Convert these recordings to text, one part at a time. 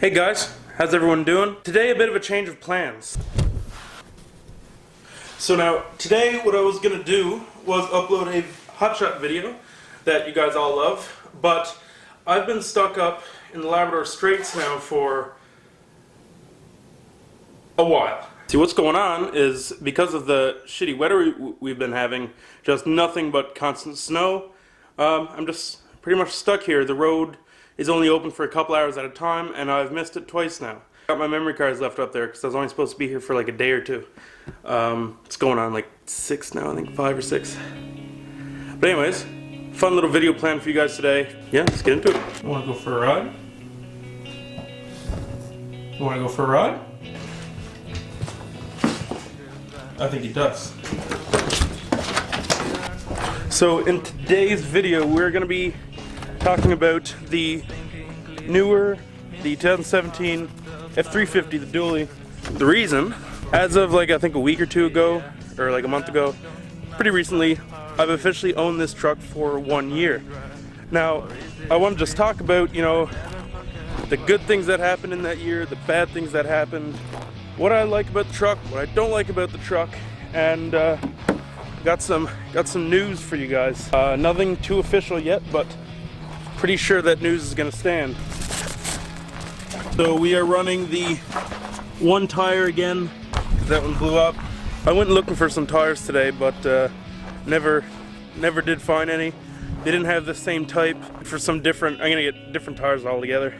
Hey guys, how's everyone doing? Today a bit of a change of plans. So now, today what I was going to do was upload a hotshot video that you guys all love, but I've been stuck up in the Labrador Straits now for a while. See, what's going on is because of the shitty weather we've been having, just nothing but constant snow, I'm just pretty much stuck here. The road is only open for a couple hours at a time, and I've missed it twice now. Got my memory cards left up there because I was only supposed to be here for like a day or two. It's going on like 6 now, I think 5 or 6. But anyways, fun little video plan for you guys today. Yeah, let's get into it. You want to go for a ride? You want to go for a ride? I think he does. So in today's video, we're going to be talking about the 2017 F350, the dually. The reason, as of like I think a week or two ago, or like a month ago, pretty recently, I've officially owned this truck for 1 year. Now, I want to just talk about, you know, the good things that happened in that year, the bad things that happened, what I like about the truck, what I don't like about the truck, and got some news for you guys. Nothing too official yet, but pretty sure that news is gonna stand. So we are running the one tire again, because that one blew up. I went looking for some tires today, but never did find any. They didn't have the same type. For some different, I'm gonna get different tires altogether.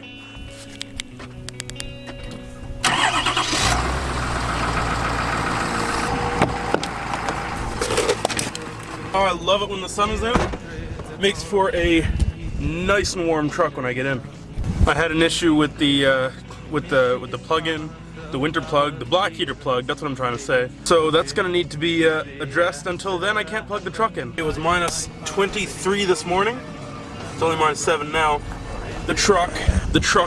Oh, I love it when the sun is out. It makes for a nice and warm truck when I get in. I had an issue with the plug-in, the winter plug, the block heater plug. That's what I'm trying to say. So that's gonna need to be addressed. Until then, I can't plug the truck in. It was minus 23 this morning. It's only minus 7 now. The truck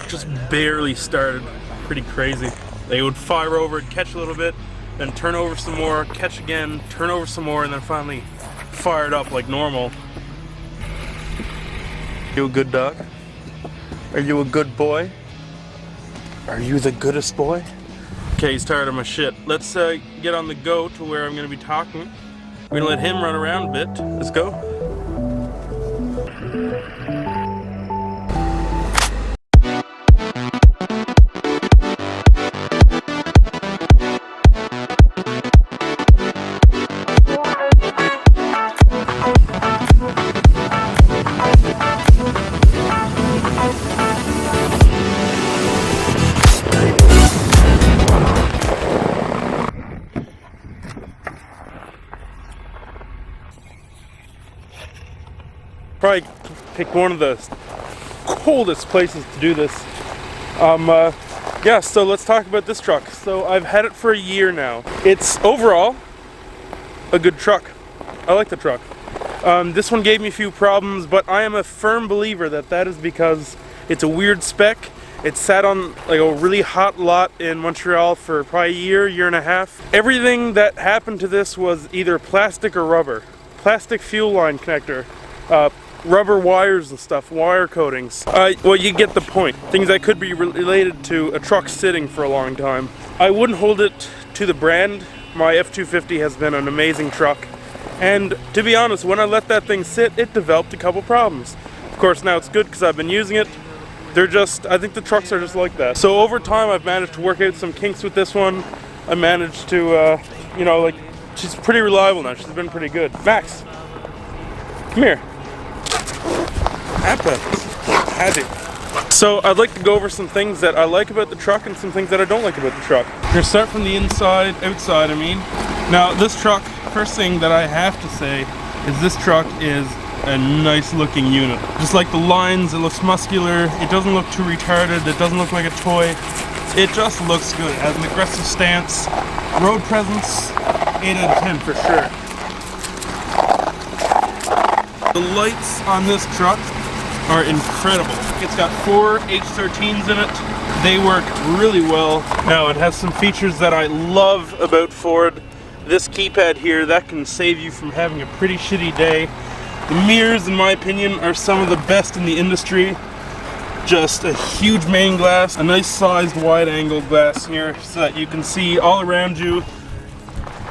just barely started. Pretty crazy. They would fire over, catch a little bit, then turn over some more, catch again, turn over some more, and then finally fired up like normal. You a good dog? Are you a good boy? Are you the goodest boy? Okay, he's tired of my shit. Let's get on the go to where I'm gonna be talking. We're gonna let him run around a bit. Let's go. Probably pick one of the coldest places to do this. Yeah, so let's talk about this truck. So I've had it for a year now. It's overall a good truck. I like the truck. This one gave me a few problems, but I am a firm believer that is because it's a weird spec. It sat on like a really hot lot in Montreal for probably a year and a half. Everything that happened to this was either plastic or rubber. Plastic fuel line connector. Rubber wires and stuff, wire coatings. Well, you get the point. Things that could be related to a truck sitting for a long time. I wouldn't hold it to the brand. My F250 has been an amazing truck. And to be honest, when I let that thing sit, it developed a couple problems. Of course, now it's good because I've been using it. I think the trucks are just like that. So over time, I've managed to work out some kinks with this one. I managed to, you know, like, she's pretty reliable now. She's been pretty good. Max, come here. So I'd like to go over some things that I like about the truck and some things that I don't like about the truck. We're gonna start from the outside I mean. Now this truck, first thing that I have to say is this truck is a nice looking unit. Just like the lines, it looks muscular, it doesn't look too retarded, it doesn't look like a toy. It just looks good. It has an aggressive stance, road presence, 8 out of 10 for sure. The lights on this truck are incredible. It's got 4 H13s in it. They work really well. Now it has some features that I love about Ford. This keypad here, that can save you from having a pretty shitty day. The mirrors, in my opinion, are some of the best in the industry. just a huge main glass, a nice sized wide angle glass here so that you can see all around you.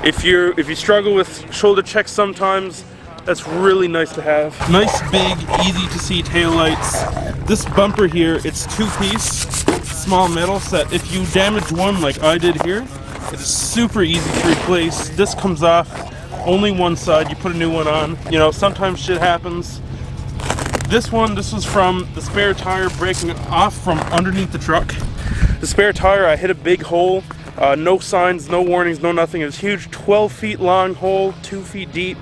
If you struggle with shoulder checks sometimes, that's really nice to have. Nice big, easy to see taillights. This bumper here, it's 2-piece, small metal set. If you damage one like I did here, it is super easy to replace. This comes off only one side, you put a new one on. You know, sometimes shit happens. This was from the spare tire breaking off from underneath the truck. The spare tire, I hit a big hole. No signs, no warnings, no nothing. It was huge, 12 feet long hole, 2 feet deep.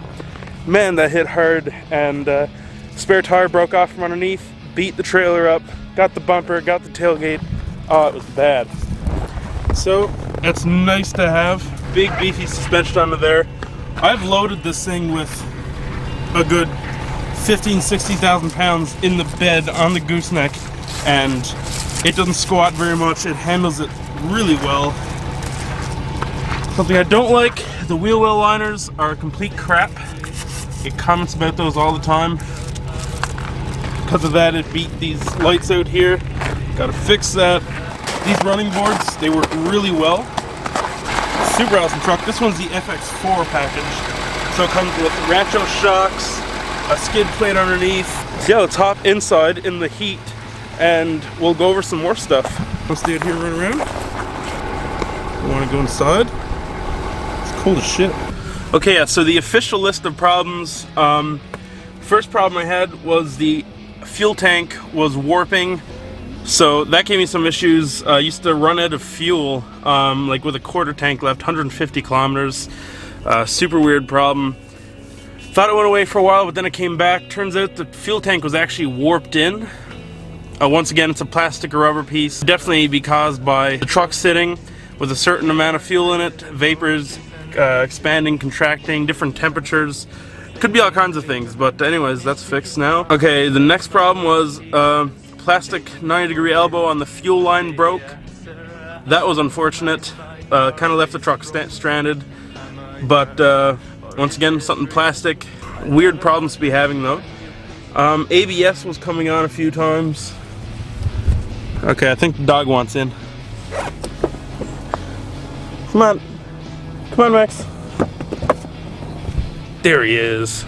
Man, that hit hard, and spare tire broke off from underneath, beat the trailer up, got the bumper, got the tailgate. Oh, it was bad. So, that's nice to have. Big beefy suspension under there. I've loaded this thing with a good 60,000 pounds in the bed on the gooseneck, and it doesn't squat very much. It handles it really well. Something I don't like, the wheel well liners are complete crap. Get comments about those all the time. Because of that, it beat these lights out here. Gotta fix that. These running boards, they work really well. Super awesome truck. This one's the FX4 package. So it comes with Rancho shocks, a skid plate underneath. So yeah, let's hop inside in the heat and we'll go over some more stuff. I'll stay out here and run around. I want to go inside. It's cold as shit. Okay, yeah, so the official list of problems. First problem I had was the fuel tank was warping. So that gave me some issues. I used to run out of fuel, like with a quarter tank left, 150 kilometers. Super weird problem. Thought it went away for a while, but then it came back. Turns out the fuel tank was actually warped in. Once again, it's a plastic or rubber piece. Definitely be caused by the truck sitting with a certain amount of fuel in it, vapors, expanding, contracting, different temperatures. Could be all kinds of things, but anyways, that's fixed now. Okay, the next problem was plastic 90-degree elbow on the fuel line broke. That was unfortunate. Kind of left the truck stranded, but once again, something plastic. Weird problems to be having though. ABS was coming on a few times. Okay, I think the dog wants in. Come on. Come on, Max. There he is.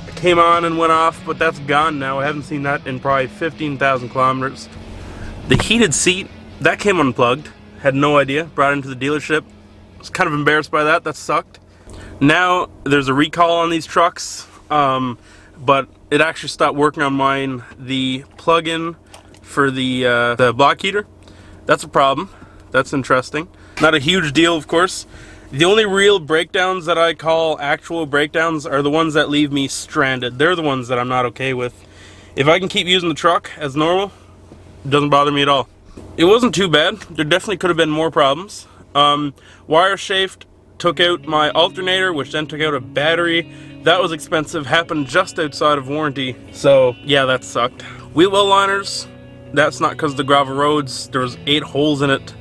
It came on and went off, but that's gone now. I haven't seen that in probably 15,000 kilometers. The heated seat, that came unplugged. Had no idea. Brought it into the dealership. Was kind of embarrassed by that. That sucked. Now, there's a recall on these trucks, but it actually stopped working on mine. The plug-in for the block heater, that's a problem. That's interesting. Not a huge deal, of course. The only real breakdowns that I call actual breakdowns are the ones that leave me stranded. They're the ones that I'm not okay with. If I can keep using the truck as normal, it doesn't bother me at all. It wasn't too bad. There definitely could have been more problems. Wire shaft took out my alternator, which then took out a battery. That was expensive, happened just outside of warranty. So yeah, that sucked. Wheel well liners, that's not because of the gravel roads. There was 8 holes in it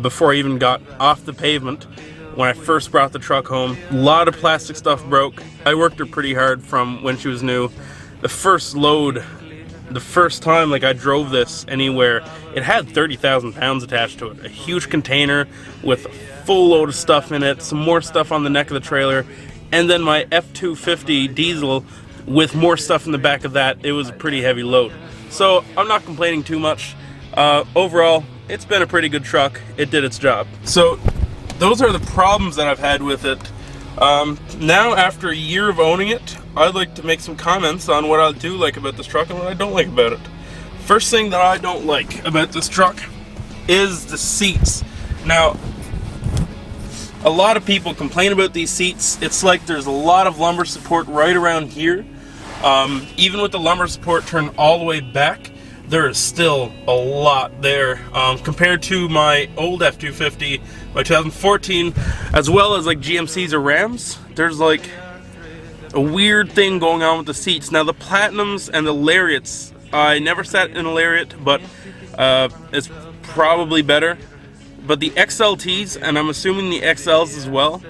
before I even got off the pavement. When I first brought the truck home, a lot of plastic stuff broke. I worked her pretty hard from when she was new. The first load, the first time like I drove this anywhere, it had 30,000 pounds attached to it. A huge container with a full load of stuff in it, some more stuff on the neck of the trailer, and then my F250 diesel with more stuff in the back of that. It was a pretty heavy load. So I'm not complaining too much. Overall, it's been a pretty good truck. It did its job. So those are the problems that I've had with it. Now, after a year of owning it, I'd like to make some comments on what I do like about this truck and what I don't like about it. First thing that I don't like about this truck is the seats. Now, a lot of people complain about these seats. It's like there's a lot of lumbar support right around here. Even with the lumbar support turned all the way back, there is still a lot there compared to my old F250, my 2014, as well as like GMCs or Rams. There's like a weird thing going on with the seats. Now the Platinums and the Lariats, I never sat in a Lariat, but it's probably better. But the XLTs, and I'm assuming the XLs as well,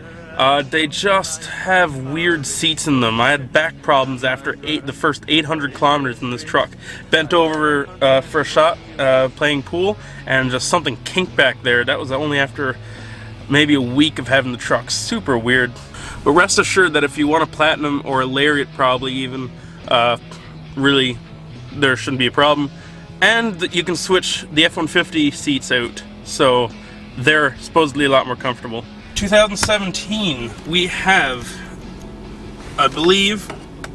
They just have weird seats in them. I had back problems after the first 800 kilometers in this truck. Bent over for a shot playing pool, and just something kinked back there. That was only after maybe a week of having the truck. Super weird. But rest assured that if you want a Platinum or a Lariat, probably even, really there shouldn't be a problem. And that you can switch the F-150 seats out, so they're supposedly a lot more comfortable. 2017, we have, I believe,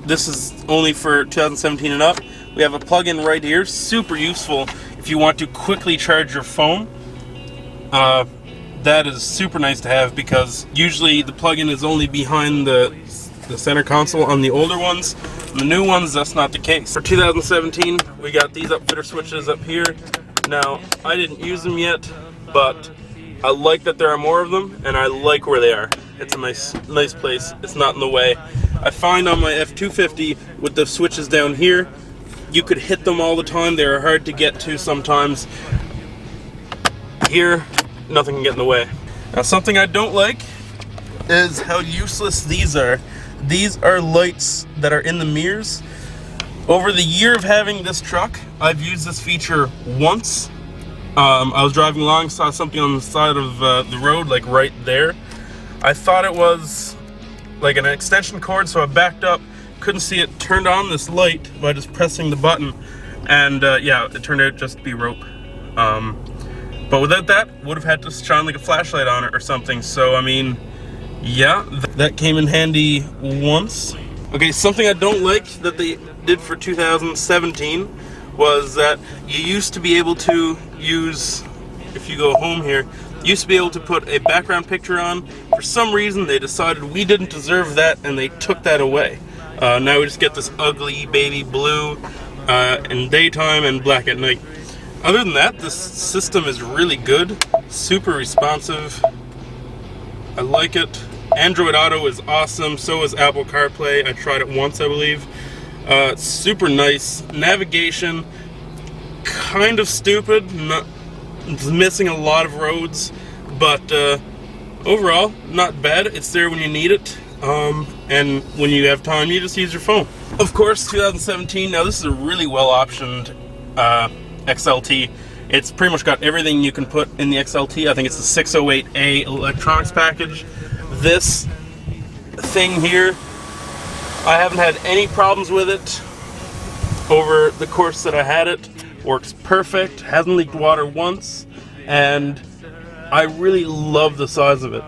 this is only for 2017 and up, we have a plug-in right here, super useful if you want to quickly charge your phone. That is super nice to have because usually the plug-in is only behind the center console on the older ones. On the new ones, that's not the case. For 2017, we got these upfitter switches up here. Now, I didn't use them yet, but I like that there are more of them, and I like where they are. It's a nice place. It's not in the way. I find on my F250 with the switches down here, you could hit them all the time. They're hard to get to sometimes. Here, nothing can get in the way. Now, something I don't like is how useless these are. These are lights that are in the mirrors. Over the year of having this truck, I've used this feature once. I was driving along, saw something on the side of the road, like right there. I thought it was like an extension cord, so I backed up, couldn't see it, turned on this light by just pressing the button, and yeah, it turned out just to be rope. But without that, would have had to shine like a flashlight on it or something, so I mean, yeah, that came in handy once. Okay, something I don't like that they did for 2017 was that you used to be able to use, if you go home here, you used to be able to put a background picture on. For some reason they decided we didn't deserve that and they took that away. Now we just get this ugly baby blue in daytime and black at night. Other than that, this system is really good, super responsive. I like it. Android Auto is awesome, so is Apple CarPlay. I tried it once, I believe. Super nice. Navigation, kind of stupid, it's missing a lot of roads, but overall, not bad. It's there when you need it, and when you have time, you just use your phone. Of course, 2017, now this is a really well-optioned XLT. It's pretty much got everything you can put in the XLT. I think it's the 608A electronics package. This thing here, I haven't had any problems with it over the course that I had it. Works perfect, hasn't leaked water once, and I really love the size of it.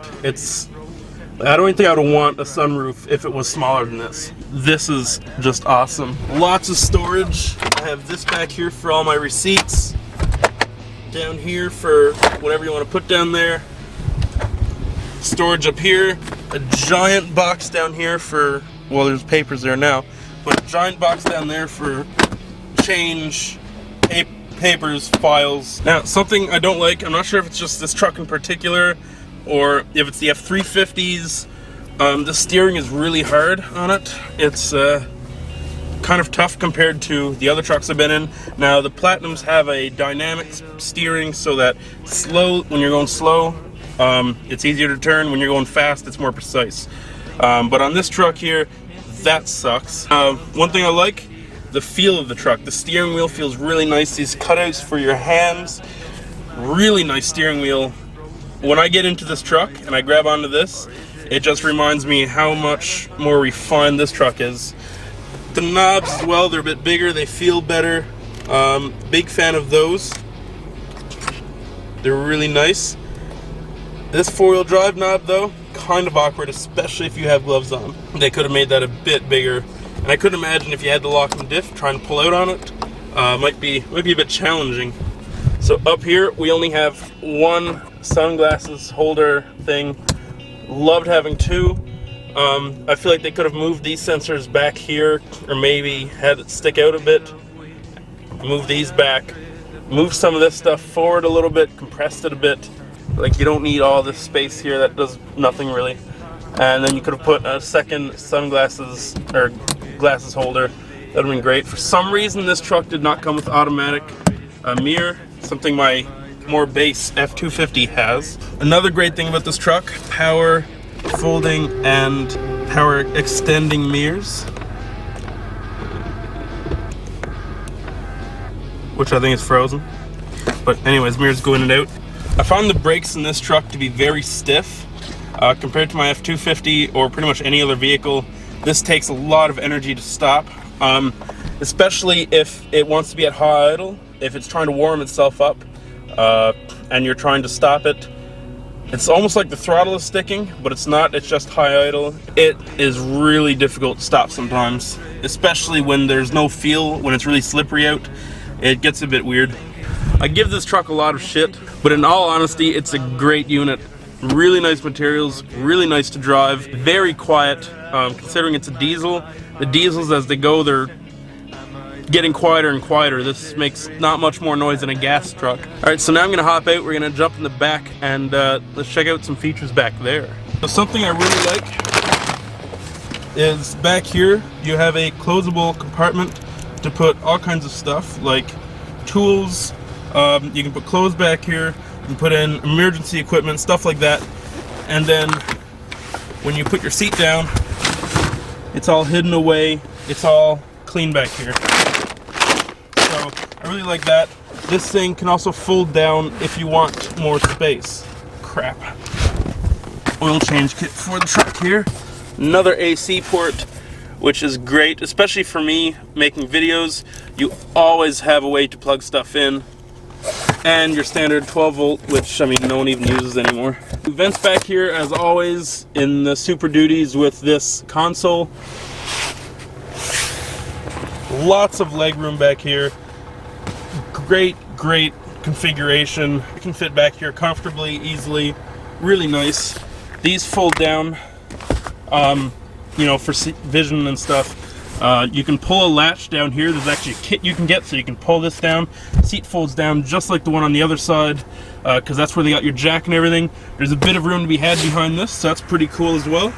I don't think I would want a sunroof if it was smaller than this. This is just awesome. Lots of storage. I have this back here for all my receipts. Down here for whatever you want to put down there. Storage up here. A giant box down here for, well, there's papers there now, but a giant box down there for change, papers, files. Now, something I don't like, I'm not sure if it's just this truck in particular or if it's the F350s, the steering is really hard on it. It's kind of tough compared to the other trucks I've been in. Now, the Platinums have a dynamic steering so that when you're going slow, it's easier to turn. When you're going fast, it's more precise. But on this truck here, that sucks. One thing I like, the feel of the truck. The steering wheel feels really nice. These cutouts for your hands, really nice steering wheel. When I get into this truck and I grab onto this, it just reminds me how much more refined this truck is. The knobs as well, they're a bit bigger, they feel better. Big fan of those. They're really nice. This four-wheel drive knob though, kind of awkward, especially if you have gloves on. They could have made that a bit bigger. And I couldn't imagine if you had the lock and diff, trying to pull out on it, might be a bit challenging. So up here, we only have one sunglasses holder thing. Loved having two. I feel like they could have moved these sensors back here, or maybe had it stick out a bit. Move these back. Move some of this stuff forward a little bit, compressed it a bit. Like, you don't need all this space here, that does nothing really. And then you could have put a second sunglasses or glasses holder. That would have been great. For some reason, this truck did not come with automatic mirror, something my more base F250 has. Another great thing about this truck, power folding and power extending mirrors, which I think is frozen. But anyways, mirrors go in and out. I found the brakes in this truck to be very stiff compared to my F250 or pretty much any other vehicle. This takes a lot of energy to stop, especially if it wants to be at high idle. If it's trying to warm itself up and you're trying to stop it, it's almost like the throttle is sticking, but it's not, it's just high idle. It is really difficult to stop sometimes, especially when there's no feel, when it's really slippery out. It gets a bit weird. I give this truck a lot of shit, but in all honesty, it's a great unit. Really nice materials, really nice to drive, very quiet, considering it's a diesel. The diesels, as they go, they're getting quieter and quieter. This makes not much more noise than a gas truck. Alright, so now I'm gonna hop out, we're gonna jump in the back, and let's check out some features back there. So something I really like is back here, you have a closable compartment to put all kinds of stuff, like tools. You can put clothes back here, you can put in emergency equipment, stuff like that. And then when you put your seat down, it's all hidden away, it's all clean back here. So I really like that. This thing can also fold down if you want more space. Crap. Oil change kit for the truck here. Another AC port, which is great, especially for me making videos. You always have a way to plug stuff in. And your standard 12 volt, which I mean no one even uses anymore. Vents back here as always in the Super Duties with this console. Lots of legroom back here. Great configuration. You can fit back here comfortably, easily. Really nice. These fold down, you know, for vision and stuff. You can pull a latch down here. There's actually a kit you can get, so you can pull this down. Seat folds down just like the one on the other side, because that's where they got your jack and everything. There's a bit of room to be had behind this, so that's pretty cool as well.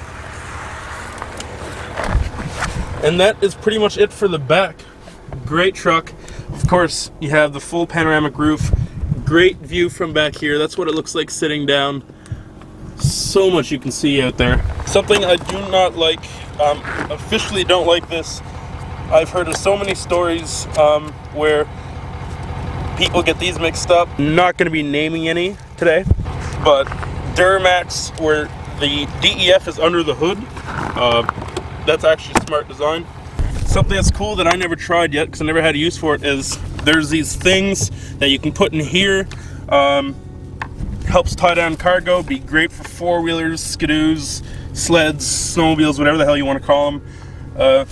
And that is pretty much it for the back. Great truck. Of course, you have the full panoramic roof. Great view from back here. That's what it looks like sitting down. So much you can see out there. Something I do not like, officially don't like this. I've heard of so many stories where people get these mixed up. I'm not going to be naming any today, but Duramax, where the DEF is under the hood, that's actually smart design. Something that's cool that I never tried yet, because I never had a use for it, is there's these things that you can put in here. Helps tie down cargo, be great for four-wheelers, skidoos, sleds, snowmobiles, whatever the hell you want to call them.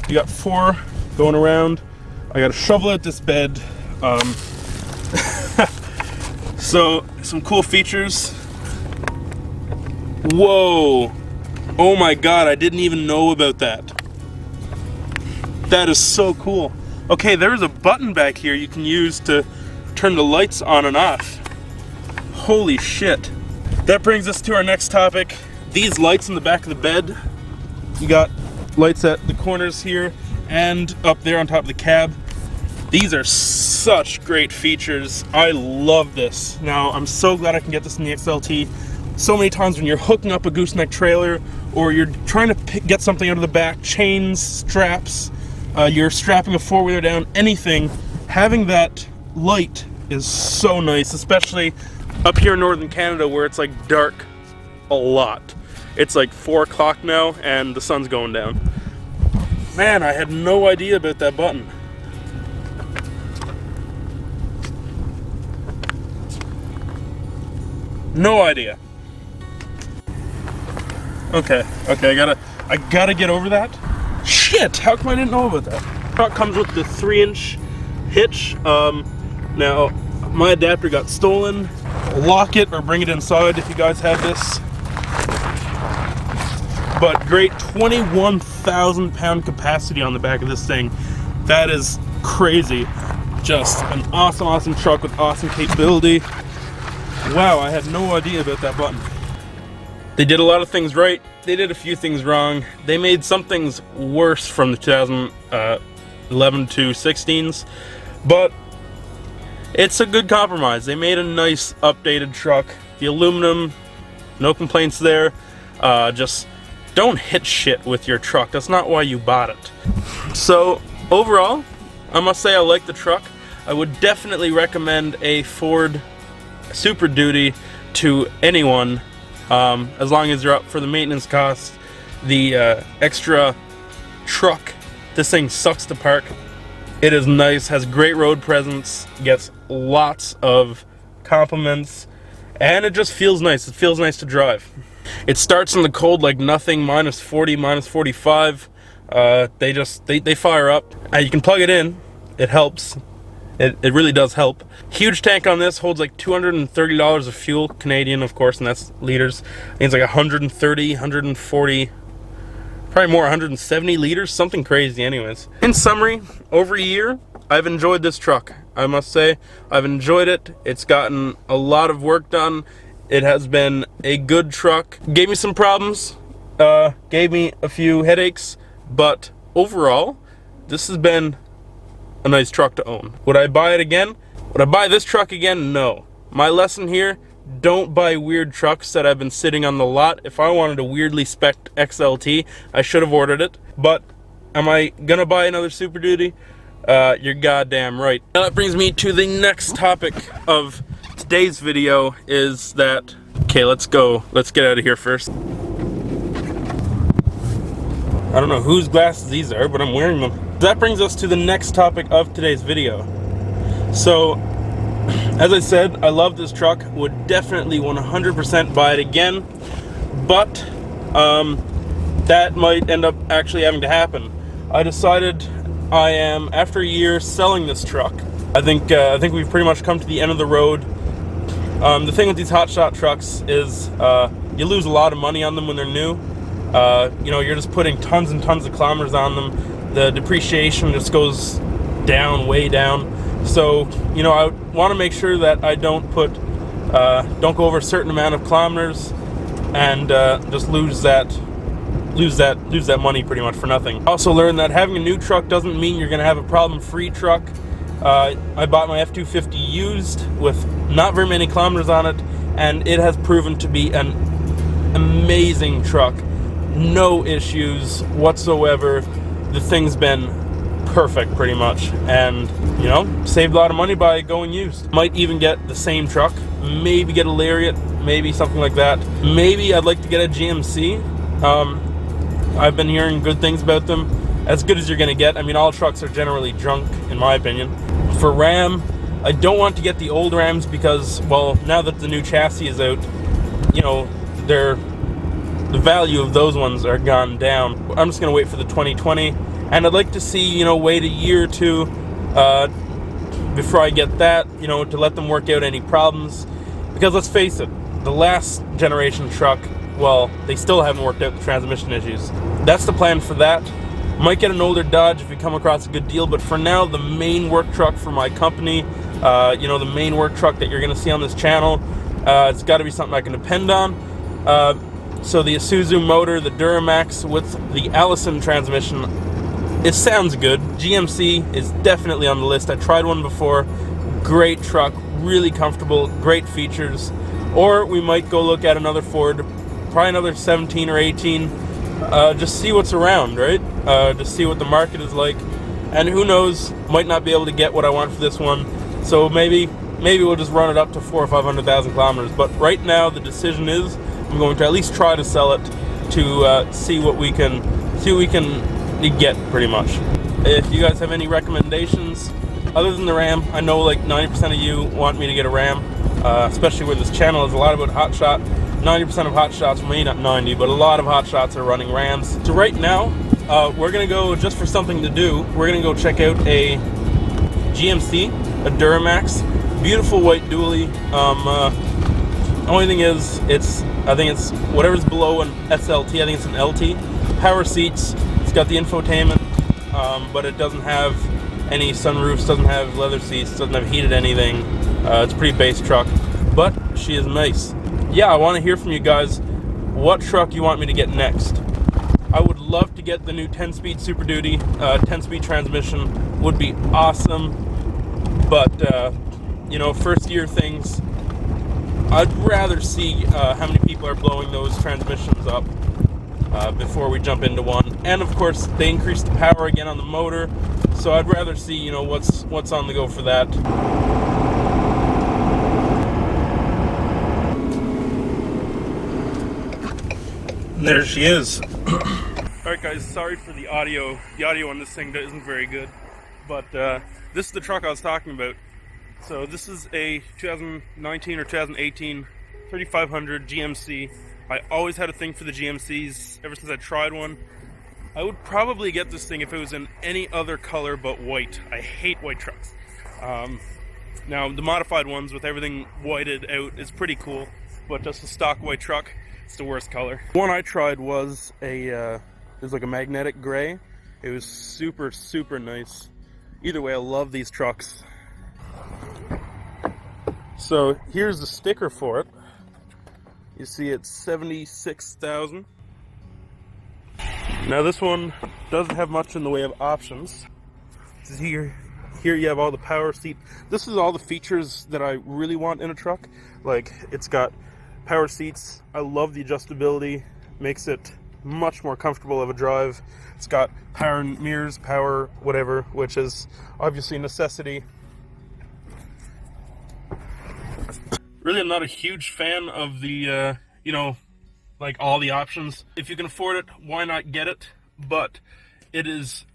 You got 4 going around. I got to shovel out this bed. So, some cool features. Whoa! Oh my god, I didn't even know about that. That is so cool. Okay, there's a button back here you can use to turn the lights on and off. Holy shit. That brings us to our next topic. These lights in the back of the bed. You got lights at the corners here and up there on top of the cab. These are such great features. I love this. Now, I'm so glad I can get this in the XLT. So many times when you're hooking up a gooseneck trailer or you're trying to get something out of the back, chains, straps, you're strapping a four-wheeler down, anything, having that light is so nice, especially up here in northern Canada where it's like dark a lot. It's like 4 o'clock now and the sun's going down. Man, I had no idea about that button. No idea. Okay, I gotta get over that. Shit, how come I didn't know about that? Truck comes with the 3-inch hitch. Now, my adapter got stolen. Lock it or bring it inside if you guys have this. But great 21,000 pound capacity on the back of this thing. That is crazy. Just an awesome truck with awesome capability. Wow, I had no idea about that button. They did a lot of things right. They did a few things wrong. They made some things worse from the 2011 to 16s, but it's a good compromise. They made a nice updated truck. The aluminum, no complaints there. Just don't hit shit with your truck. That's not why you bought it. So overall, I must say I like the truck. I would definitely recommend a Ford Super Duty to anyone, as long as you're up for the maintenance costs, the extra truck. This thing sucks to park. It is nice, has great road presence, gets lots of compliments, and it just feels nice. It feels nice to drive. It starts in the cold like nothing, minus 40, minus 45. They fire up. You can plug it in. It helps. It really does help. Huge tank on this, holds like $230 of fuel, Canadian of course, and that's liters. I think it's like 130, 140, probably more, 170 liters, something crazy anyways. In summary, over a year, I've enjoyed this truck. I must say, I've enjoyed it. It's gotten a lot of work done. It has been a good truck. Gave me some problems, gave me a few headaches, but overall, this has been a nice truck to own. Would I buy it again? Would I buy this truck again? No. My lesson here, don't buy weird trucks that have been sitting on the lot. If I wanted a weirdly spec'd XLT, I should have ordered it. But am I gonna buy another Super Duty? You're goddamn right. Now that brings me to the next topic of today's video is that, okay, let's go. Let's get out of here first. I don't know whose glasses these are, but I'm wearing them. That brings us to the next topic of today's video. So, as I said, I love this truck, would definitely 100% buy it again, but that might end up actually having to happen. I decided I am, after a year, selling this truck. I think we've pretty much come to the end of the road. The thing with these hotshot trucks is you lose a lot of money on them when they're new. You know, you're just putting tons and tons of kilometers on them. The depreciation just goes down, way down. So, you know, I want to make sure that I don't go over a certain amount of kilometers and just lose that money pretty much for nothing. Also learned that having a new truck doesn't mean you're going to have a problem-free truck. I bought my F-250 used with not very many kilometers on it, and it has proven to be an amazing truck. No issues whatsoever. The thing's been perfect pretty much, and you know, saved a lot of money by going used. Might even get the same truck, maybe get a Lariat, maybe something like that. Maybe I'd like to get a GMC. I've been hearing good things about them, as good as you're gonna get. I mean, all trucks are generally junk in my opinion. For Ram, I don't want to get the old Rams because, well, now that the new chassis is out, you know, the value of those ones are gone down. I'm just gonna wait for the 2020, and I'd like to see, you know, wait a year or two before I get that, you know, to let them work out any problems. Because let's face it, the last generation truck, well, they still haven't worked out the transmission issues. That's the plan for that. Might get an older Dodge if we come across a good deal, but for now, the main work truck for my company, you know, the main work truck that you're gonna see on this channel, it's gotta be something I can depend on. So the Isuzu motor, the Duramax with the Allison transmission, it sounds good. GMC is definitely on the list. I tried one before. Great truck, really comfortable, great features. Or we might go look at another Ford, probably another 17 or 18. Just see what's around, right? Just see what the market is like. And who knows, might not be able to get what I want for this one. So maybe we'll just run it up to 400,000 or 500,000 kilometers. But right now the decision is I'm going to at least try to sell it to see what we can get pretty much. If you guys have any recommendations other than the Ram, I know like 90% of you want me to get a Ram, especially where this channel is a lot about hotshot. 90% of hotshots, maybe not 90, but a lot of hotshots are running Rams. So right now, we're gonna go, just for something to do, we're gonna go check out a GMC, a Duramax, beautiful white dually. Only thing is, I think it's whatever's below an SLT. I think it's an LT. Power seats. It's got the infotainment, but it doesn't have any sunroofs. Doesn't have leather seats. Doesn't have heated anything. It's a pretty base truck, but she is nice. Yeah, I want to hear from you guys. What truck you want me to get next? I would love to get the new 10-speed Super Duty. 10-speed transmission would be awesome, but you know, first year things. I'd rather see how many people people are blowing those transmissions up before we jump into one. And of course, they increased the power again on the motor, so I'd rather see, you know, what's on the go for that. And there she is. Alright guys, sorry for the audio. The audio on this thing isn't very good, but this is the truck I was talking about. So this is a 2019 or 2018 3500 GMC. I always had a thing for the GMCs ever since I tried one. I would probably get this thing if it was in any other color but white. I hate white trucks. Now the modified ones with everything whited out is pretty cool, but just a stock white truck, it's the worst color. The one I tried was it was like a magnetic gray. It was super, super nice. Either way, I love these trucks. So here's the sticker for it. You see it's 76,000. Now this one doesn't have much in the way of options. Here you have all the power seat. This is all the features that I really want in a truck. Like, it's got power seats. I love the adjustability. Makes it much more comfortable of a drive. It's got power mirrors, power whatever, which is obviously a necessity. Really, I'm not a huge fan of the, you know, like all the options. If you can afford it, why not get it? But it is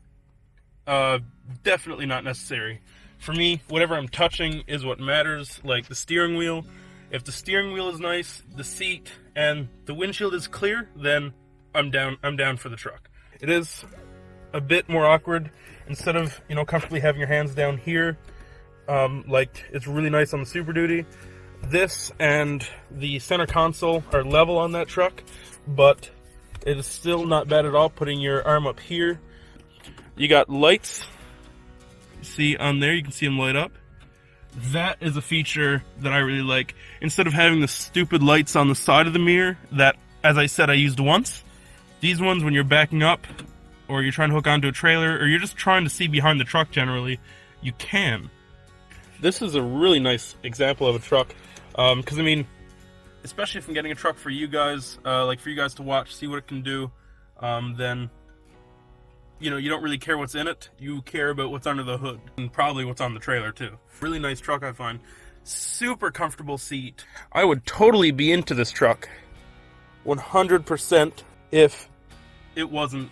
definitely not necessary. For me, whatever I'm touching is what matters, like the steering wheel. If the steering wheel is nice, the seat, and the windshield is clear, then I'm down for the truck. It is a bit more awkward. Instead of, you know, comfortably having your hands down here, like it's really nice on the Super Duty. This and the center console are level on that truck, but it is still not bad at all putting your arm up here. You got lights. See on there, you can see them light up. That is a feature that I really like. Instead of having the stupid lights on the side of the mirror that, as I said, I used once, these ones, when you're backing up or you're trying to hook onto a trailer or you're just trying to see behind the truck generally, you can. This is a really nice example of a truck, because I mean, especially if I'm getting a truck for you guys, like for you guys to watch, see what it can do, then, you know, you don't really care what's in it, you care about what's under the hood, and probably what's on the trailer too. Really nice truck, I find. Super comfortable seat. I would totally be into this truck, 100%, if it wasn't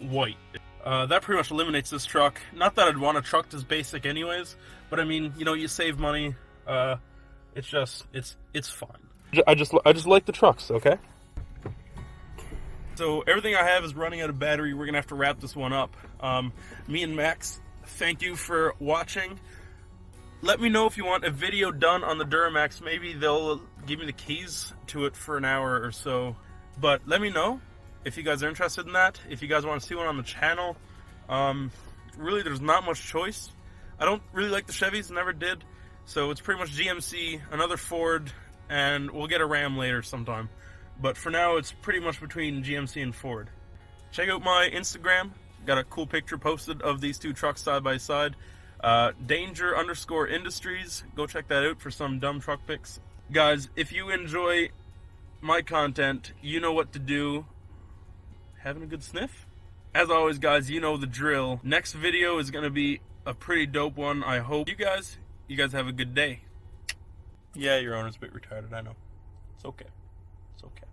white. That pretty much eliminates this truck. Not that I'd want a truck this basic anyways, but I mean, you know, you save money. It's just, it's fun. I just like the trucks, okay? So everything I have is running out of battery. We're gonna have to wrap this one up. Me and Max, thank you for watching. Let me know if you want a video done on the Duramax. Maybe they'll give me the keys to it for an hour or so. But let me know if you guys are interested in that. If you guys want to see one on the channel. Really, there's not much choice. I don't really like the Chevys, never did. So it's pretty much GMC, another Ford, and we'll get a Ram later sometime. But for now, it's pretty much between GMC and Ford. Check out my Instagram. Got a cool picture posted of these two trucks side by side. Danger_Industries. Go check that out for some dumb truck pics. Guys, if you enjoy my content, you know what to do. Having a good sniff? As always, guys, you know the drill. Next video is going to be a pretty dope one, I hope. You guys have a good day. Yeah, your owner's a bit retarded, I know. It's okay. It's okay.